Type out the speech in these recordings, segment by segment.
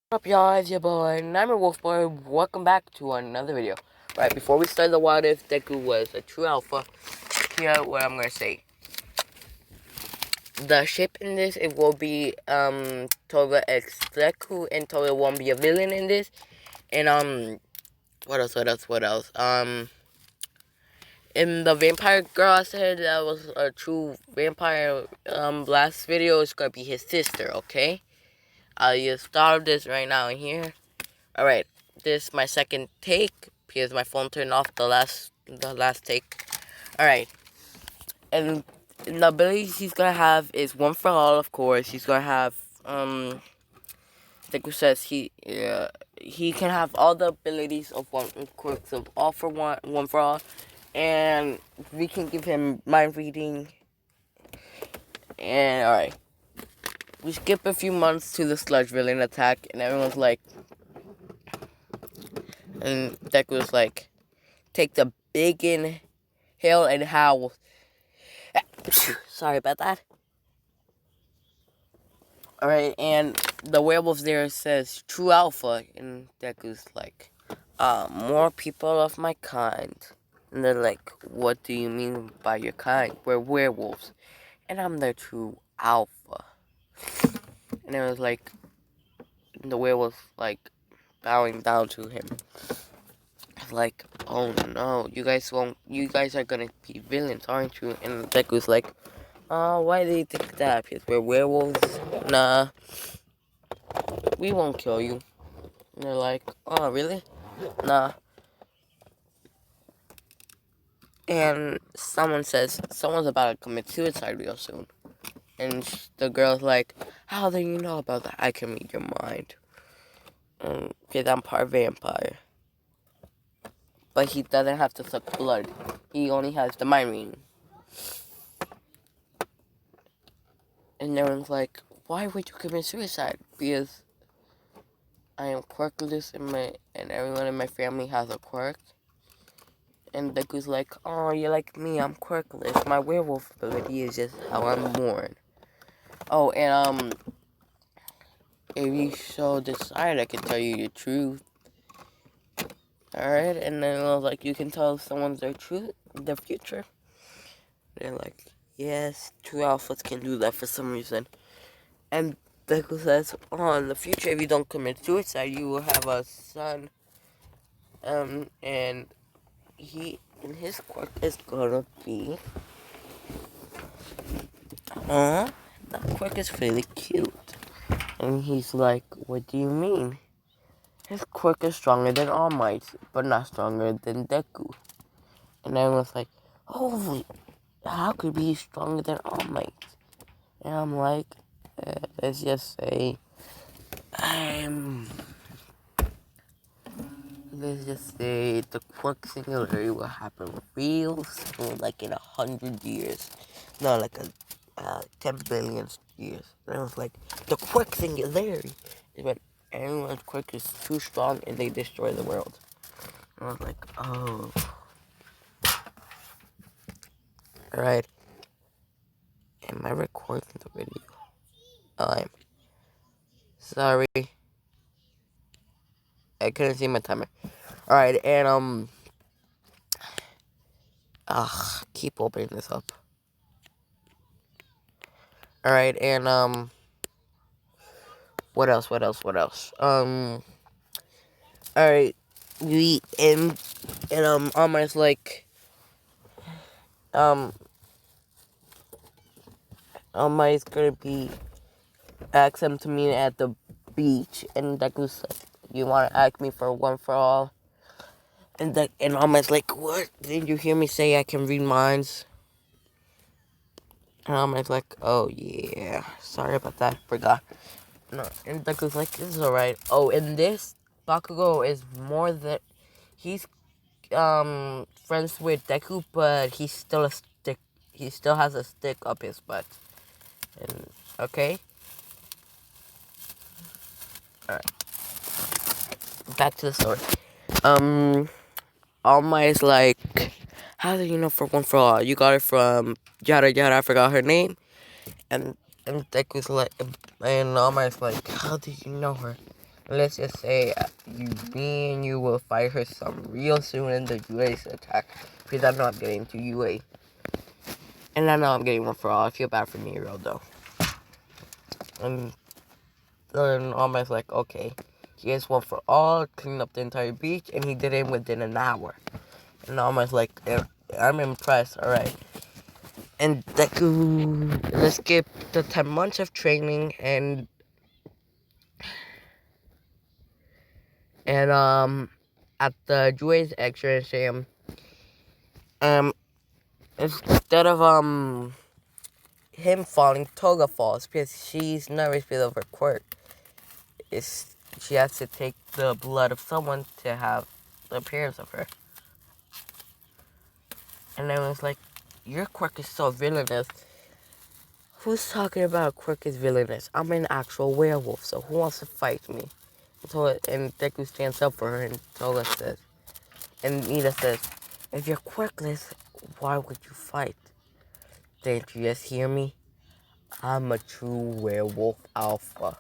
What up, y'all? It's your boy, and I'm your Wolf Boy. Welcome back to another video. Right, before we start the What If Deku was a true alpha, here what I'm gonna say. The ship in this, it will be Toga X Deku, and Toga won't be a villain in this. And what else? In the vampire girl I said that was a true vampire last video, it's gonna be his sister, okay? I'll just start this right now in here. Alright, this is my second take because my phone turned off the last take. Alright, and the abilities he's gonna have is one for all, of course. He's gonna have Deku says he can have all the abilities of one quirks of all for one for all, and we can give him mind reading. And alright, we skip a few months to the sludge villain attack, and everyone's like. And Deku was like, take the big inhale and howl. Sorry about that. Alright, and the werewolf there says true alpha. And Deku's like, more people of my kind. And they're like, what do you mean by your kind? We're werewolves. And I'm the true alpha. And it was like, the werewolf like bowing down to him. Like, oh no, you guys are gonna be villains, aren't you? And Deku's like, why do you think that? Because we're werewolves? Nah, we won't kill you. And they're like, oh, really? Nah. And someone says, someone's about to commit suicide real soon. And the girl's like, how do you know about that? I can read your mind. Because I'm part vampire. But he doesn't have to suck blood. He only has the mind reading. And everyone's like, why would you commit suicide? Because I am quirkless and everyone in my family has a quirk. And Deku's like, oh, you're like me, I'm quirkless. My werewolf ability is just how I'm born. Oh, and if you so decide, I can tell you the truth. Alright, and then I was like, you can tell someone's their future. They're like, yes, true alphas can do that for some reason. And Deku says, oh, in the future, if you don't commit suicide, you will have a son. And his quirk is gonna be, that quirk is really cute. And he's like, what do you mean? His quirk is stronger than All Might's, but not stronger than Deku. And everyone's like, holy, how could he be stronger than All Might's? And I'm like, let's just say, let's just say the quirk singularity will happen real soon, like in 100 years. No, like 10 billion years. And I was like, the quirk singularity is when everyone's quirk is too strong and they destroy the world. And I was like, oh. Alright. Am I recording the video? I'm sorry. I couldn't see my timer. Alright, and keep opening this up. Alright, and what else? Alright, we and Alma's like Alma's gonna be ask him to meet at the beach, and Deku's like, you wanna ask me for one for all? And Alma's like, what? Didn't you hear me say I can read minds? And Alma's like, oh yeah, sorry about that, forgot. No, and Deku's like, this is alright. Oh, and this Bakugo is more than he's friends with Deku, but he's still a stick. He still has a stick up his butt. And okay. Alright. Back to the story. All Might's like, how do you know for one for all? You got it from yada yada, I forgot her name. And Deku's like, and All Might's like, how do you know her? Let's just say me and you will fight her some real soon in the UA's attack. Because I know I'm getting to UA. And I know I'm getting one for all. I feel bad for Nero though. And then Alma's like, okay. He has one for all, clean up the entire beach, and he did it within an hour. And Alma's like, I'm impressed, alright. And Deku, let's skip the 10 months of training and at the Jue's extra exam, instead of him falling, Toga falls because she's nervous because of her quirk. She has to take the blood of someone to have the appearance of her. And everyone's like, your quirk is so villainous. Who's talking about quirk is villainous? I'm an actual werewolf, so who wants to fight me? And Deku stands up for her, and Toga says, and Nita says, if you're quirkless, why would you fight? Didn't you just hear me? I'm a true werewolf alpha.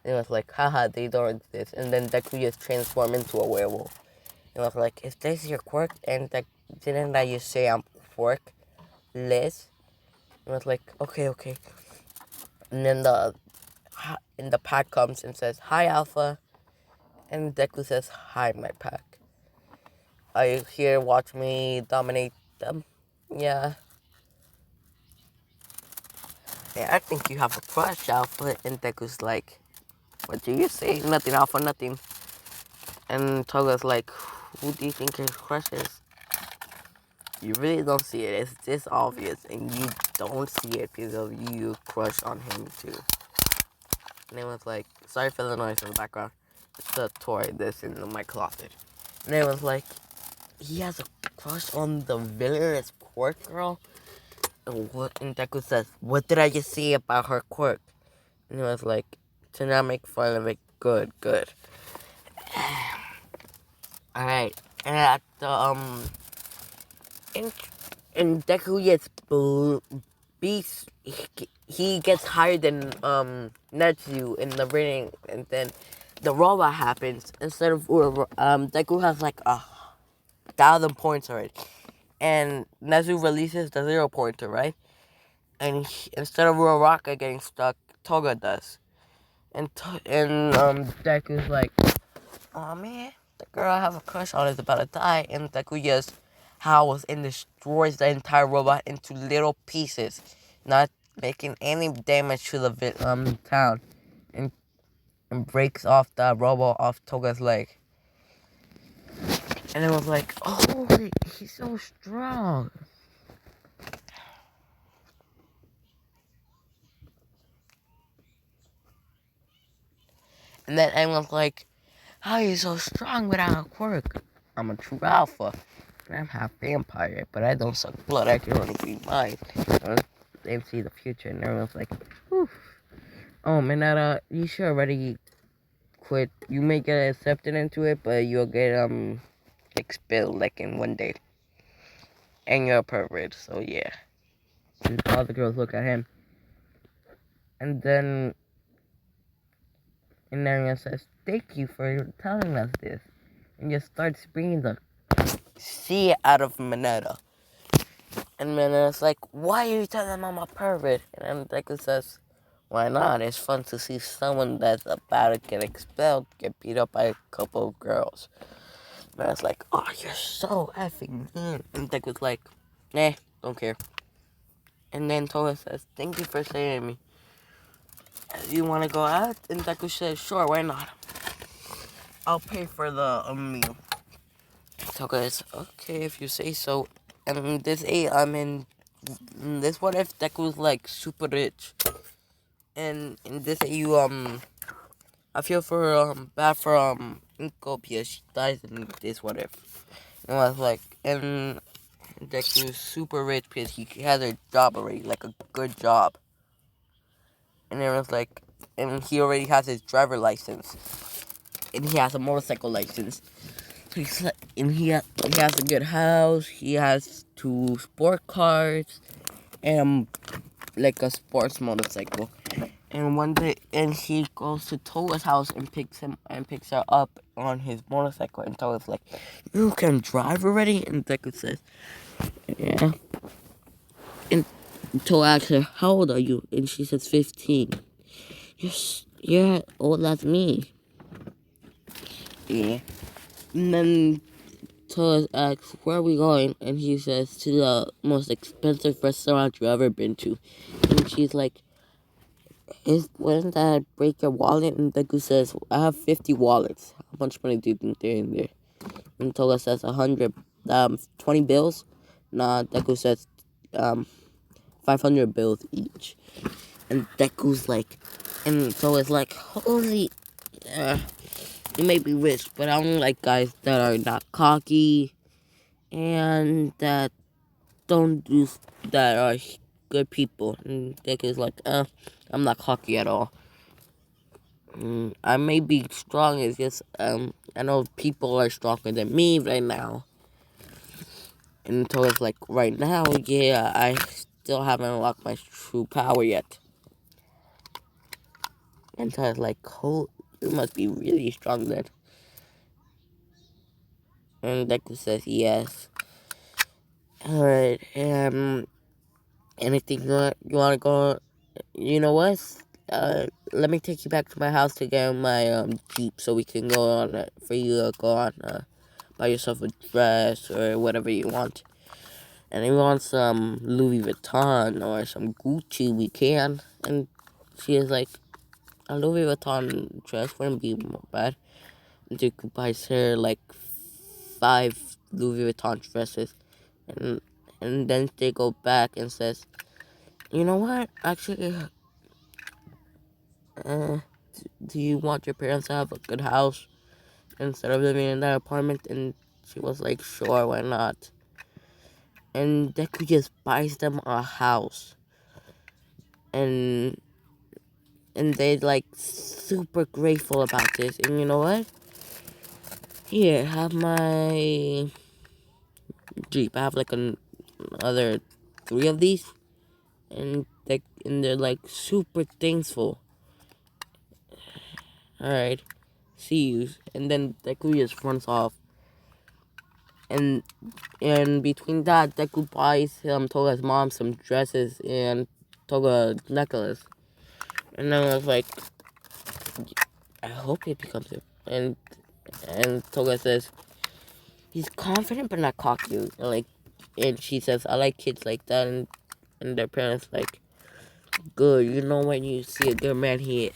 And it was like, haha, they don't exist. And then Deku just transformed into a werewolf. And I was like, is this your quirk? And didn't I just say I'm quirkless? And I was like, okay. And then the pack comes and says, hi, Alpha. And Deku says, hi, my pack. Are you here to watch me dominate them? Yeah. Yeah, I think you have a crush, Alpha. And Deku's like, what do you say? Nothing, Alpha, nothing. And Toga's like, who do you think his crush is? You really don't see it. It's this obvious. And you don't see it because of you crush on him too. And it was like, sorry for the noise in the background. It's a toy that's in my closet. And it was like, he has a crush on the villainous quirk girl. And Deku says, what did I just say about her quirk? And it was like, to not make fun of it. Good. Alright. And at the, and Deku gets beast. He gets higher than Netsu in the rating, and then the robot happens. Instead of Deku has like 1,000 points already, and Netsu releases the 0 pointer, right? And instead of Uraraka getting stuck, Toga does, and Deku's like, oh man, the girl I have a crush on is about to die, and Deku just howls and destroys the entire robot into little pieces, not making any damage to the town, and breaks off the robot off Toga's leg. And it was like, oh, he's so strong. And then everyone's like, how are you so strong without a quirk? I'm a true alpha. And I'm half vampire, but I don't suck blood. I can only be mine. They see the future, and everyone's like, whew. Oh, Mineta, you should already quit. You may get accepted into it, but you'll get expelled like in 1 day. And you're a pervert, so yeah. And all the girls look at him. And then everyone says, thank you for telling us this. And just starts bringing the C out of Mineta. And Mineta's like, why are you telling them I'm a pervert? And then Deku says, why not? It's fun to see someone that's about to get expelled get beat up by a couple of girls. And I was like, oh, you're so effing mean. And Deku's like, nah, don't care. And then Toga says, thank you for saving me. You want to go out? And Deku says, sure, why not? I'll pay for the meal. Toga is, okay, if you say so. And this what if Deku's like super rich? And in this you I feel for bad for Incopia. She dies in this what if. And I was like, and Deku's super rich because he has a job already, like a good job. And it was like, and he already has his driver license, and he has a motorcycle license. So he's like, and he has a good house. He has 2 sport cars, and like a sports motorcycle. And one day, and he goes to Toga's house and picks her up on his motorcycle. And Toga's like, "You can drive already?" And Deku says, "Yeah." And Toga asks her, "How old are you?" And she says, 15. You're old as me. Yeah. And then Toga asks, "Where are we going?" And he says, "To the most expensive restaurant you've ever been to." And she's like, wouldn't that break your wallet?" And Deku says, "I have 50 wallets. How much money do you think they're in there?" And Toga says, 100, 20 bills. Nah, Deku says, 500 bills each. And Deku's like, and Toga's like, holy, you may be rich, but I don't like guys that are not cocky and that don't do, that are good people. And Deku's like, I'm not cocky at all. I may be strong, it's just, I know people are stronger than me right now. And Toga's like, right now, yeah, I still haven't unlocked my true power yet. And Toga's like, oh, you must be really strong then. And Deku says, yes. Alright, anything you wanna go, you know what? Let me take you back to my house to get my, Jeep so we can go on, for you to go on, buy yourself a dress or whatever you want. And if you want some Louis Vuitton or some Gucci, we can. And she is like, a Louis Vuitton dress wouldn't be bad. And Deku buys her like 5 Louis Vuitton dresses. And then they go back and says, you know what? Actually, do you want your parents to have a good house instead of living in that apartment? And she was like, sure, why not? And Deku just buys them a house. And they like super grateful about this. And you know what? Here, have my Jeep. I have like another 3 of these, and they're like super thankful. All right, see you. And then Deku just runs off. And between that, Deku buys Toga's mom some dresses and Toga necklace. And then I was like, I hope he becomes it. And Toga says, he's confident but not cocky. Like, and she says, I like kids like that. And their parents like, good. You know when you see a good man, he's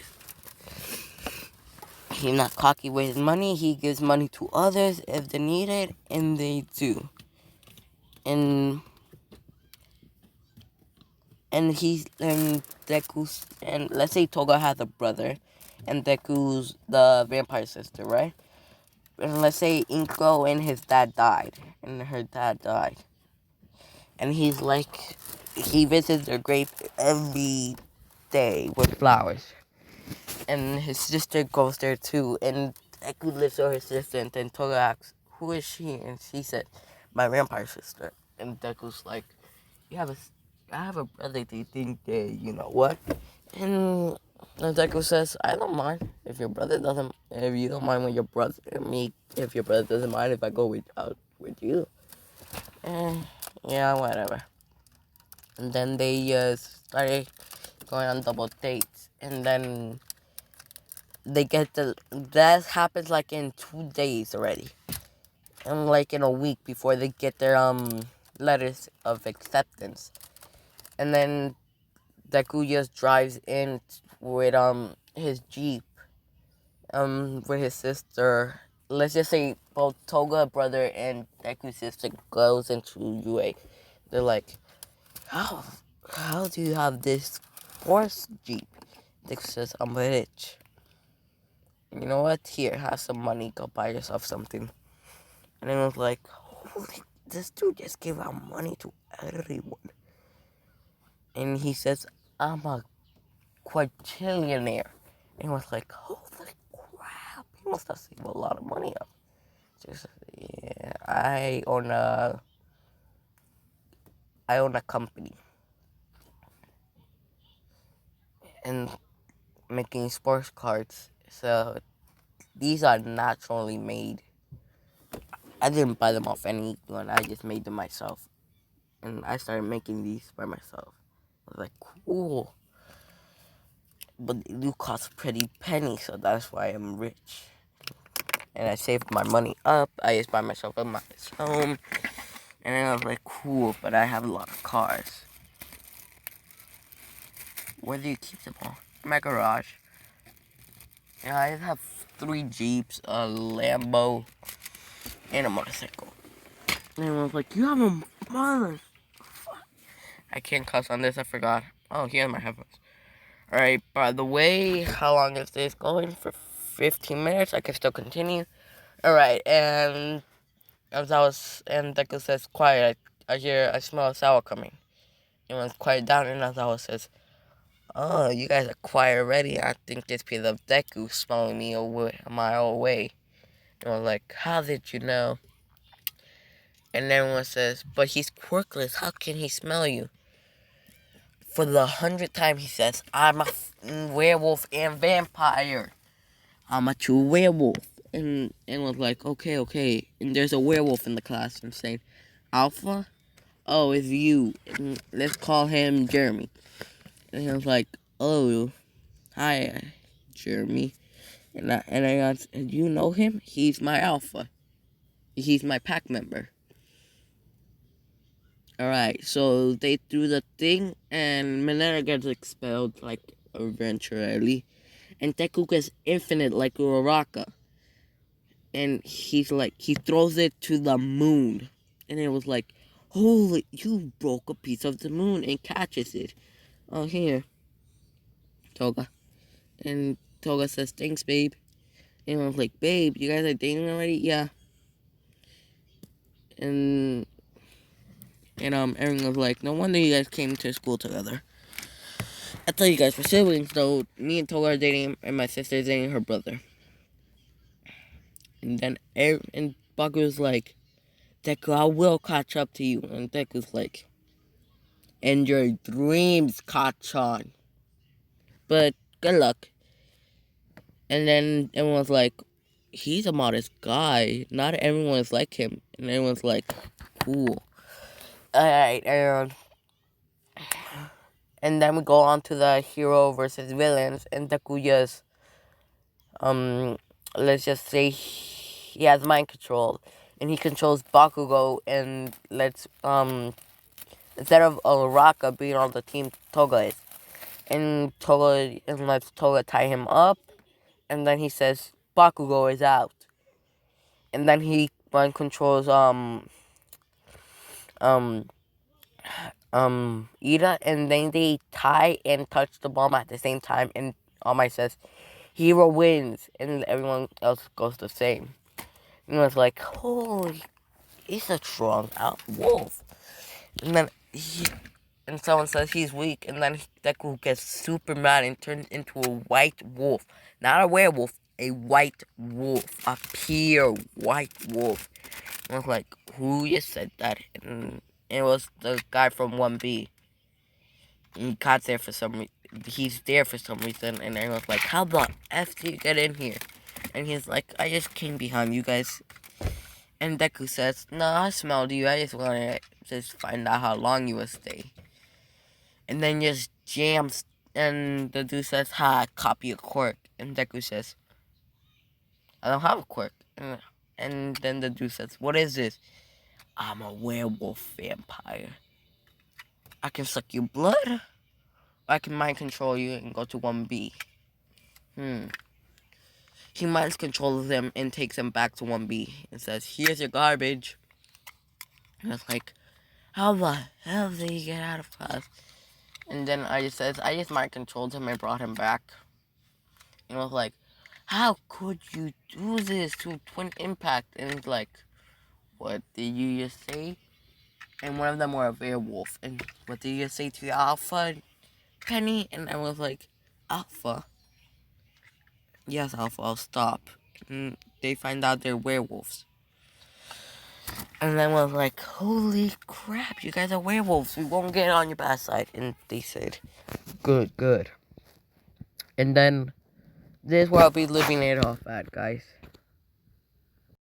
not cocky with his money. He gives money to others if they need it, and they do. And Deku's, and let's say Toga has a brother, and Deku's the vampire sister, right? And let's say Inko and his dad died, and her dad died. And he's like, he visits their grave every day with flowers. And his sister goes there too. And Deku lives with her sister. And then Toga asks, who is she? And she said, my vampire sister. And Deku's like, I have a brother. Do you think that, you know what? And Deku says, I don't mind if you don't mind when your brother, if your brother doesn't mind if I go out with you. And yeah, whatever. And then they started going on double dates. And then that happens like in 2 days already. And like in a week before they get their letters of acceptance. And then Deku just drives in with his Jeep with his sister. Let's just say both Toga brother and Deku's sister goes into UA. They're like, how do you have this horse Jeep? Deku says, I'm rich. You know what? Here, have some money. Go buy yourself something. And I was like, holy, this dude just gave out money to everyone. And he says, I'm a quadrillionaire. And I was like, holy crap, he must have saved a lot of money up. Just, yeah, I own a company. And making sports cards. So these are naturally made. I didn't buy them off anyone. I just made them myself, and I started making these by myself. I was like, cool, but they do cost a pretty penny, so that's why I'm rich. And I saved my money up. I just buy myself a modest home, and then I was like, cool, but I have a lot of cars. Where do you keep them all? In my garage. Yeah, I have 3 Jeeps, a Lambo, and a motorcycle. And I was like, you have a mother. I can't cuss on this, I forgot. Oh, here's my headphones. Alright, by the way, how long is this going? For 15 minutes? I can still continue. Alright, and as I was, and Deku says, quiet, I smell a sour coming. And when it's quiet down, and Azawa says, oh, you guys are quiet already. I think it's because of Deku smelling me a mile away. And I was like, how did you know? And everyone says, but he's quirkless. How can he smell you? For the 100th time, he says, I'm a werewolf and vampire. I'm a true werewolf. And was like, okay. And there's a werewolf in the classroom saying, Alpha? Oh, it's you. And let's call him Jeremy. And he was like, oh, hi, Jeremy. And I asked, do you know him? He's my Alpha. He's my pack member. Alright, so they threw the thing, and Mineta gets expelled, like, eventually. And Deku gets infinite, like Uraraka. And he's like, he throws it to the moon. And it was like, holy, you broke a piece of the moon, and catches it. Oh, here, Toga. And Toga says, thanks, babe. And I was like, babe, you guys are dating already? Yeah. And everyone was like, no wonder you guys came to school together. I thought you guys were siblings, though. Me and Toga are dating, and my sister is dating her brother. And then, and Baku was like, Deku, I will catch up to you. And Deku's like, and your dreams catch on. But, good luck. And then everyone was like, he's a modest guy. Not everyone is like him. And everyone's like, cool. Alright, and then we go on to the hero versus villains, and Deku just, let's just say he has mind control, and he controls Bakugo, and instead of Uraraka being on the team, Toga is. And lets Toga tie him up, and then he says, Bakugo is out. And then he mind controls, Ida, and then they tie and touch the bomb at the same time, and All Might says, hero wins, and everyone else goes the same. And it's like, holy, he's a strong wolf. And then and someone says he's weak, and then Deku gets super mad and turns into a white wolf. Not a werewolf, a white wolf. A pure white wolf. And I was like, who just said that? And it was the guy from 1B. And he got there for some reason. He's there for some reason, and everyone's like, how the F did you get in here? And he's like, I just came behind you guys. And Deku says, no, I smelled you. I just wanted to just find out how long you would stay. And then just jams, and the dude says, ha, copy a quirk. And Deku says, I don't have a quirk. And then the dude says, what is this? I'm a werewolf vampire. I can suck your blood, or I can mind control you and go to 1B. He mind controls them and takes them back to 1B and says, here's your garbage. And it's like, how the hell did he get out of class? And then I just mind controlled him and brought him back. And I was like, how could you do this to Twin Impact? And it's like, what did you just say? And one of them were a werewolf. And what did you just say to Alpha, Penny? And I was like, Alpha? Yes, Alpha, I'll stop. And they find out they're werewolves. And then I was like, holy crap, you guys are werewolves. We won't get on your bad side. And they said, good. And then this is where I'll be leaving it off at, guys.